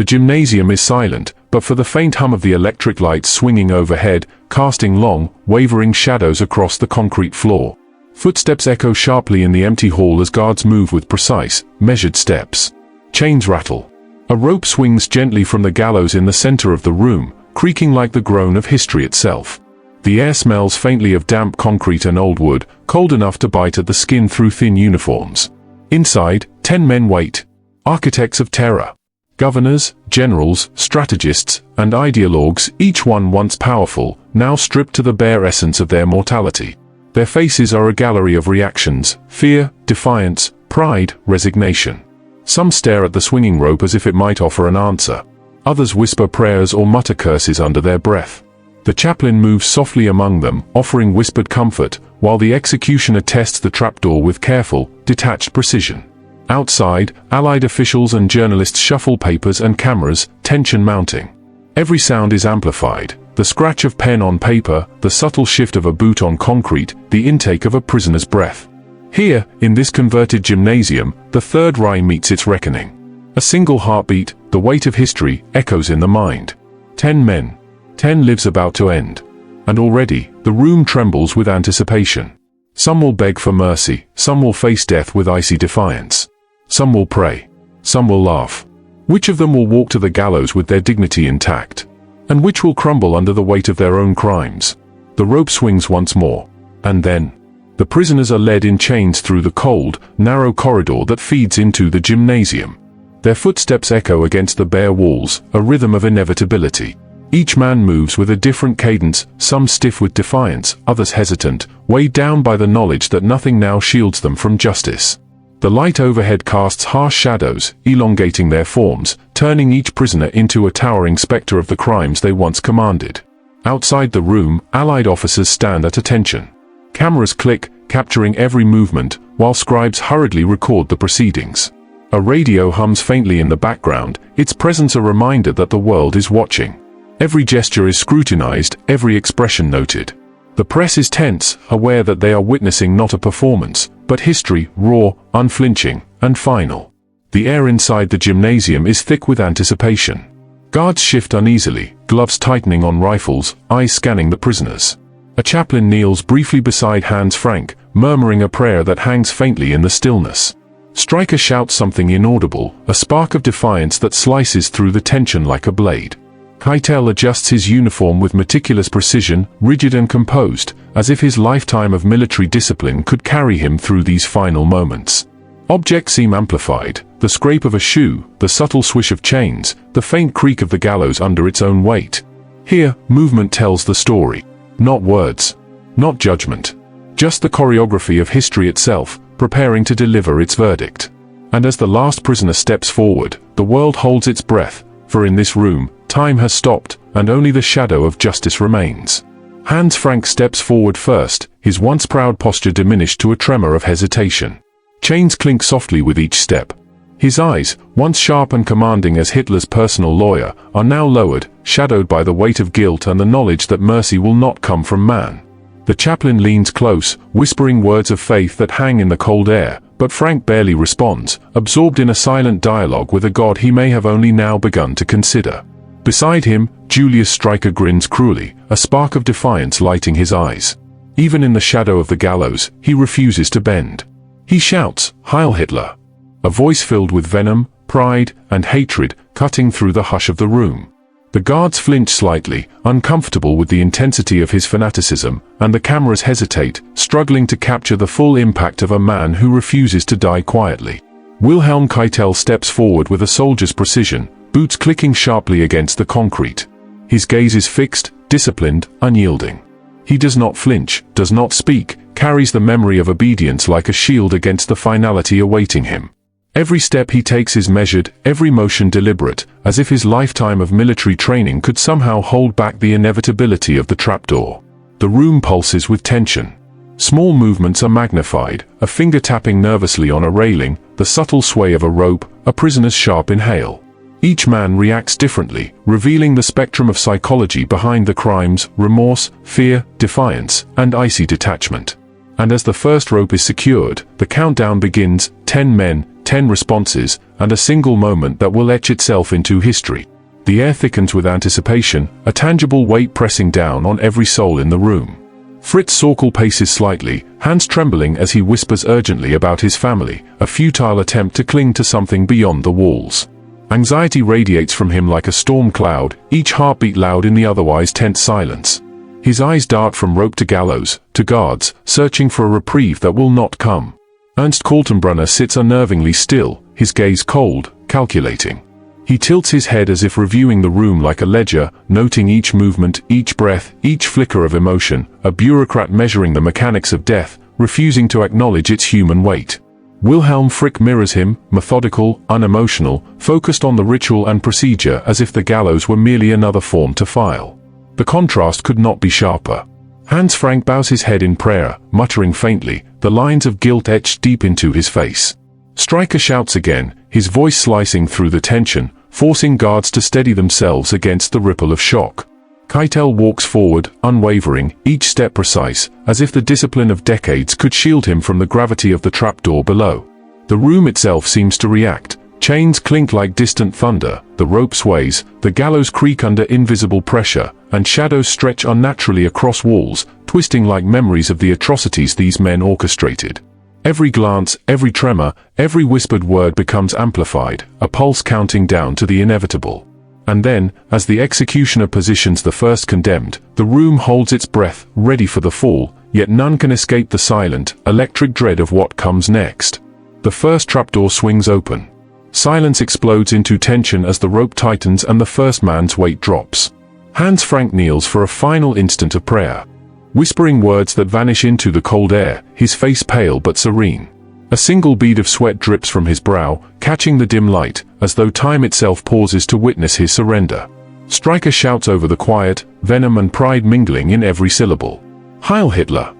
The gymnasium is silent, but for the faint hum of the electric lights swinging overhead, casting long, wavering shadows across the concrete floor. Footsteps echo sharply in the empty hall as guards move with precise, measured steps. Chains rattle. A rope swings gently from the gallows in the center of the room, creaking like the groan of history itself. The air smells faintly of damp concrete and old wood, cold enough to bite at the skin through thin uniforms. Inside, 10 men wait. Architects of terror. Governors, generals, strategists, and ideologues, each one once powerful, now stripped to the bare essence of their mortality. Their faces are a gallery of reactions: fear, defiance, pride, resignation. Some stare at the swinging rope as if it might offer an answer. Others whisper prayers or mutter curses under their breath. The chaplain moves softly among them, offering whispered comfort, while the executioner tests the trapdoor with careful, detached precision. Outside, Allied officials and journalists shuffle papers and cameras, tension mounting. Every sound is amplified: the scratch of pen on paper, the subtle shift of a boot on concrete, the intake of a prisoner's breath. Here, in this converted gymnasium, the Third Reich meets its reckoning. A single heartbeat, the weight of history, echoes in the mind. 10 men. 10 lives about to end. And already, the room trembles with anticipation. Some will beg for mercy, some will face death with icy defiance. Some will pray. Some will laugh. Which of them will walk to the gallows with their dignity intact? And which will crumble under the weight of their own crimes? The rope swings once more. And then, the prisoners are led in chains through the cold, narrow corridor that feeds into the gymnasium. Their footsteps echo against the bare walls, a rhythm of inevitability. Each man moves with a different cadence, some stiff with defiance, others hesitant, weighed down by the knowledge that nothing now shields them from justice. The light overhead casts harsh shadows, elongating their forms, turning each prisoner into a towering specter of the crimes they once commanded. Outside the room, Allied officers stand at attention. Cameras click, capturing every movement, while scribes hurriedly record the proceedings. A radio hums faintly in the background, its presence a reminder that the world is watching. Every gesture is scrutinized, every expression noted. The press is tense, aware that they are witnessing not a performance, but history, raw, unflinching, and final. The air inside the gymnasium is thick with anticipation. Guards shift uneasily, gloves tightening on rifles, eyes scanning the prisoners. A chaplain kneels briefly beside Hans Frank, murmuring a prayer that hangs faintly in the stillness. Streicher shouts something inaudible, a spark of defiance that slices through the tension like a blade. Keitel adjusts his uniform with meticulous precision, rigid and composed, as if his lifetime of military discipline could carry him through these final moments. Objects seem amplified: the scrape of a shoe, the subtle swish of chains, the faint creak of the gallows under its own weight. Here, movement tells the story. Not words. Not judgment. Just the choreography of history itself, preparing to deliver its verdict. And as the last prisoner steps forward, the world holds its breath, for in this room, time has stopped, and only the shadow of justice remains. Hans Frank steps forward first, his once proud posture diminished to a tremor of hesitation. Chains clink softly with each step. His eyes, once sharp and commanding as Hitler's personal lawyer, are now lowered, shadowed by the weight of guilt and the knowledge that mercy will not come from man. The chaplain leans close, whispering words of faith that hang in the cold air, but Frank barely responds, absorbed in a silent dialogue with a God he may have only now begun to consider. Beside him, Julius Streicher grins cruelly, a spark of defiance lighting his eyes. Even in the shadow of the gallows, he refuses to bend. He shouts, "Heil Hitler!" A voice filled with venom, pride, and hatred, cutting through the hush of the room. The guards flinch slightly, uncomfortable with the intensity of his fanaticism, and the cameras hesitate, struggling to capture the full impact of a man who refuses to die quietly. Wilhelm Keitel steps forward with a soldier's precision, boots clicking sharply against the concrete. His gaze is fixed, disciplined, unyielding. He does not flinch, does not speak, carries the memory of obedience like a shield against the finality awaiting him. Every step he takes is measured, every motion deliberate, as if his lifetime of military training could somehow hold back the inevitability of the trapdoor. The room pulses with tension. Small movements are magnified, a finger tapping nervously on a railing, the subtle sway of a rope, a prisoner's sharp inhale. Each man reacts differently, revealing the spectrum of psychology behind the crimes: remorse, fear, defiance, and icy detachment. And as the first rope is secured, the countdown begins: 10 men, 10 responses, and a single moment that will etch itself into history. The air thickens with anticipation, a tangible weight pressing down on every soul in the room. Fritz Sauckel paces slightly, hands trembling as he whispers urgently about his family, a futile attempt to cling to something beyond the walls. Anxiety radiates from him like a storm cloud, each heartbeat loud in the otherwise tense silence. His eyes dart from rope to gallows, to guards, searching for a reprieve that will not come. Ernst Kaltenbrunner sits unnervingly still, his gaze cold, calculating. He tilts his head as if reviewing the room like a ledger, noting each movement, each breath, each flicker of emotion, a bureaucrat measuring the mechanics of death, refusing to acknowledge its human weight. Wilhelm Frick mirrors him, methodical, unemotional, focused on the ritual and procedure as if the gallows were merely another form to file. The contrast could not be sharper. Hans Frank bows his head in prayer, muttering faintly, the lines of guilt etched deep into his face. Streicher shouts again, his voice slicing through the tension, forcing guards to steady themselves against the ripple of shock. Keitel walks forward, unwavering, each step precise, as if the discipline of decades could shield him from the gravity of the trapdoor below. The room itself seems to react. Chains clink like distant thunder, the rope sways, the gallows creak under invisible pressure, and shadows stretch unnaturally across walls, twisting like memories of the atrocities these men orchestrated. Every glance, every tremor, every whispered word becomes amplified, a pulse counting down to the inevitable. And then, as the executioner positions the first condemned, the room holds its breath, ready for the fall, yet none can escape the silent, electric dread of what comes next. The first trapdoor swings open. Silence explodes into tension as the rope tightens and the first man's weight drops. Hans Frank kneels for a final instant of prayer. Whispering words that vanish into the cold air, his face pale but serene. A single bead of sweat drips from his brow, catching the dim light, as though time itself pauses to witness his surrender. Streicher shouts over the quiet, venom and pride mingling in every syllable. Heil Hitler!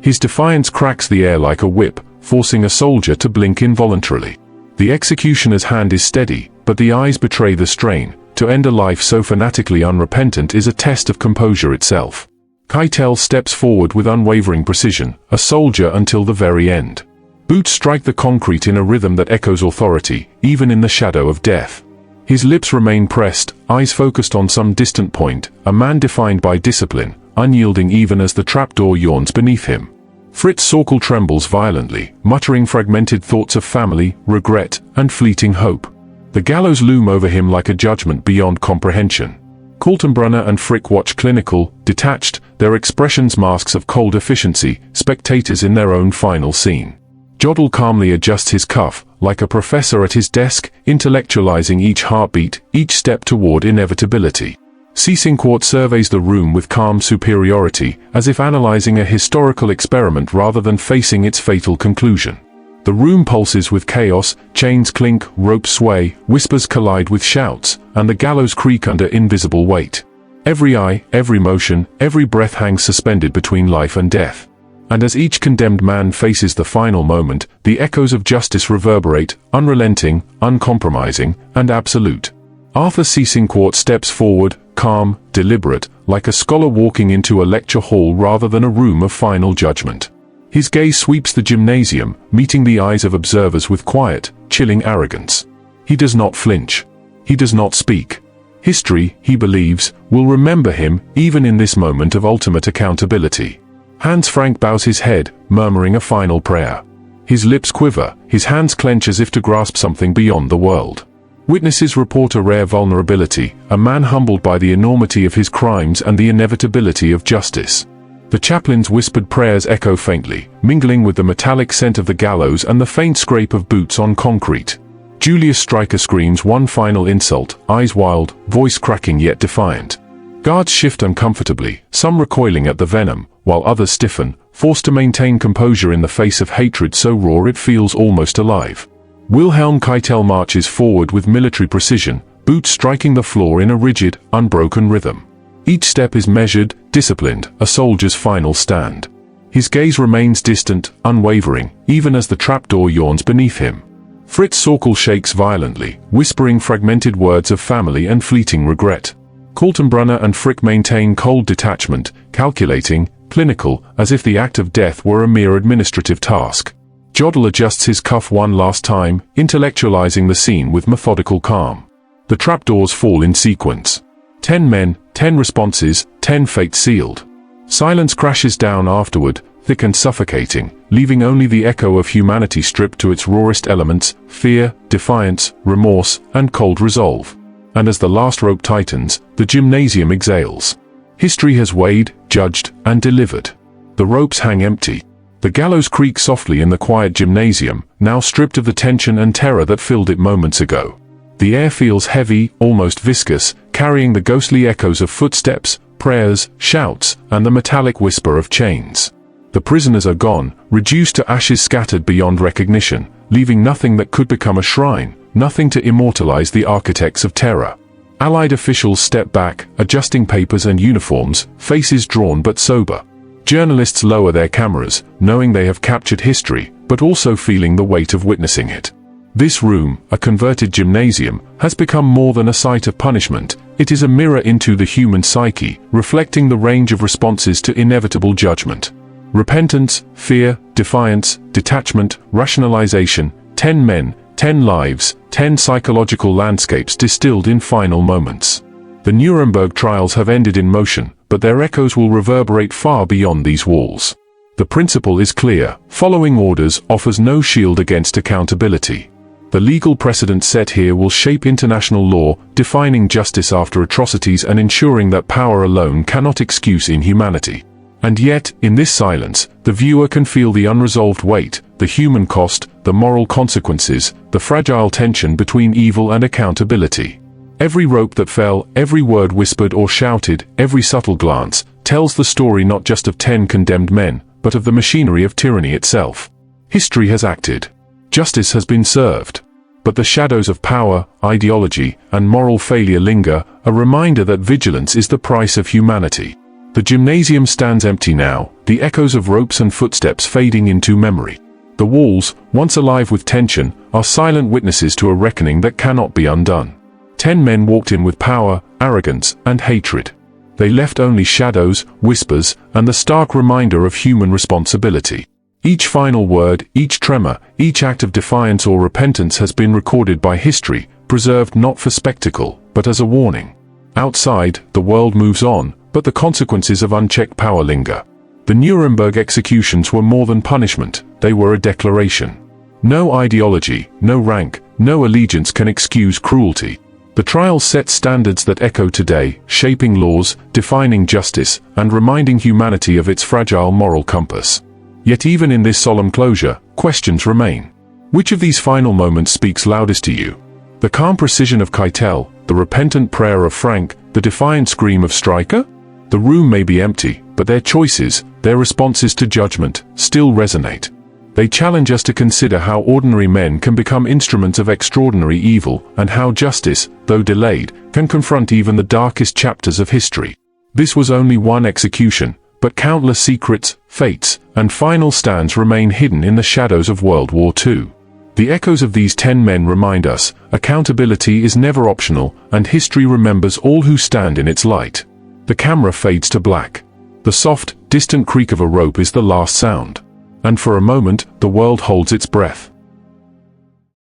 His defiance cracks the air like a whip, forcing a soldier to blink involuntarily. The executioner's hand is steady, but the eyes betray the strain. To end a life so fanatically unrepentant is a test of composure itself. Keitel steps forward with unwavering precision, a soldier until the very end. Boots strike the concrete in a rhythm that echoes authority, even in the shadow of death. His lips remain pressed, eyes focused on some distant point, a man defined by discipline, unyielding even as the trapdoor yawns beneath him. Fritz Sauckel trembles violently, muttering fragmented thoughts of family, regret, and fleeting hope. The gallows loom over him like a judgment beyond comprehension. Kaltenbrunner and Frick watch clinical, detached, their expressions masks of cold efficiency, spectators in their own final scene. Jodl calmly adjusts his cuff, like a professor at his desk, intellectualizing each heartbeat, each step toward inevitability. Seyss-Inquart surveys the room with calm superiority, as if analyzing a historical experiment rather than facing its fatal conclusion. The room pulses with chaos, chains clink, ropes sway, whispers collide with shouts, and the gallows creak under invisible weight. Every eye, every motion, every breath hangs suspended between life and death. And as each condemned man faces the final moment, the echoes of justice reverberate, unrelenting, uncompromising, and absolute. Arthur Seyss-Inquart steps forward, calm, deliberate, like a scholar walking into a lecture hall rather than a room of final judgment. His gaze sweeps the gymnasium, meeting the eyes of observers with quiet, chilling arrogance. He does not flinch. He does not speak. History, he believes, will remember him, even in this moment of ultimate accountability. Hans Frank bows his head, murmuring a final prayer. His lips quiver, his hands clench as if to grasp something beyond the world. Witnesses report a rare vulnerability, a man humbled by the enormity of his crimes and the inevitability of justice. The chaplain's whispered prayers echo faintly, mingling with the metallic scent of the gallows and the faint scrape of boots on concrete. Julius Streicher screams one final insult, eyes wild, voice cracking yet defiant. Guards shift uncomfortably, some recoiling at the venom, while others stiffen, forced to maintain composure in the face of hatred so raw it feels almost alive. Wilhelm Keitel marches forward with military precision, boots striking the floor in a rigid, unbroken rhythm. Each step is measured, disciplined, a soldier's final stand. His gaze remains distant, unwavering, even as the trapdoor yawns beneath him. Fritz Sauckel shakes violently, whispering fragmented words of family and fleeting regret. Kaltenbrunner and Frick maintain cold detachment, calculating, clinical, as if the act of death were a mere administrative task. Jodl adjusts his cuff one last time, intellectualizing the scene with methodical calm. The trapdoors fall in sequence. 10 men, 10 responses, 10 fates sealed. Silence crashes down afterward, thick and suffocating, leaving only the echo of humanity stripped to its rawest elements: fear, defiance, remorse, and cold resolve. And as the last rope tightens, the gymnasium exhales. History has weighed, judged, and delivered. The ropes hang empty. The gallows creaks softly in the quiet gymnasium, now stripped of the tension and terror that filled it moments ago. The air feels heavy, almost viscous, carrying the ghostly echoes of footsteps, prayers, shouts, and the metallic whisper of chains. The prisoners are gone, reduced to ashes scattered beyond recognition, leaving nothing that could become a shrine, nothing to immortalize the architects of terror. Allied officials step back, adjusting papers and uniforms, faces drawn but sober. Journalists lower their cameras, knowing they have captured history, but also feeling the weight of witnessing it. This room, a converted gymnasium, has become more than a site of punishment. It is a mirror into the human psyche, reflecting the range of responses to inevitable judgment. Repentance, fear, defiance, detachment, rationalization, 10 men, 10 lives, 10 psychological landscapes distilled in final moments. The Nuremberg trials have ended in motion, but their echoes will reverberate far beyond these walls. The principle is clear: following orders offers no shield against accountability. The legal precedent set here will shape international law, defining justice after atrocities and ensuring that power alone cannot excuse inhumanity. And yet, in this silence, the viewer can feel the unresolved weight, the human cost, the moral consequences, the fragile tension between evil and accountability. Every rope that fell, every word whispered or shouted, every subtle glance, tells the story not just of 10 condemned men, but of the machinery of tyranny itself. History has acted. Justice has been served. But the shadows of power, ideology, and moral failure linger, a reminder that vigilance is the price of humanity. The gymnasium stands empty now, the echoes of ropes and footsteps fading into memory. The walls, once alive with tension, are silent witnesses to a reckoning that cannot be undone. 10 men walked in with power, arrogance, and hatred. They left only shadows, whispers, and the stark reminder of human responsibility. Each final word, each tremor, each act of defiance or repentance has been recorded by history, preserved not for spectacle, but as a warning. Outside, the world moves on, but the consequences of unchecked power linger. The Nuremberg executions were more than punishment, they were a declaration. No ideology, no rank, no allegiance can excuse cruelty. The trials set standards that echo today, shaping laws, defining justice, and reminding humanity of its fragile moral compass. Yet even in this solemn closure, questions remain. Which of these final moments speaks loudest to you? The calm precision of Keitel, the repentant prayer of Frank, the defiant scream of Streicher? The room may be empty, but their choices, their responses to judgment, still resonate. They challenge us to consider how ordinary men can become instruments of extraordinary evil, and how justice, though delayed, can confront even the darkest chapters of history. This was only one execution, but countless secrets, fates, and final stands remain hidden in the shadows of World War II. The echoes of these 10 men remind us, accountability is never optional, and history remembers all who stand in its light. The camera fades to black. The soft, distant creak of a rope is the last sound. And for a moment, the world holds its breath.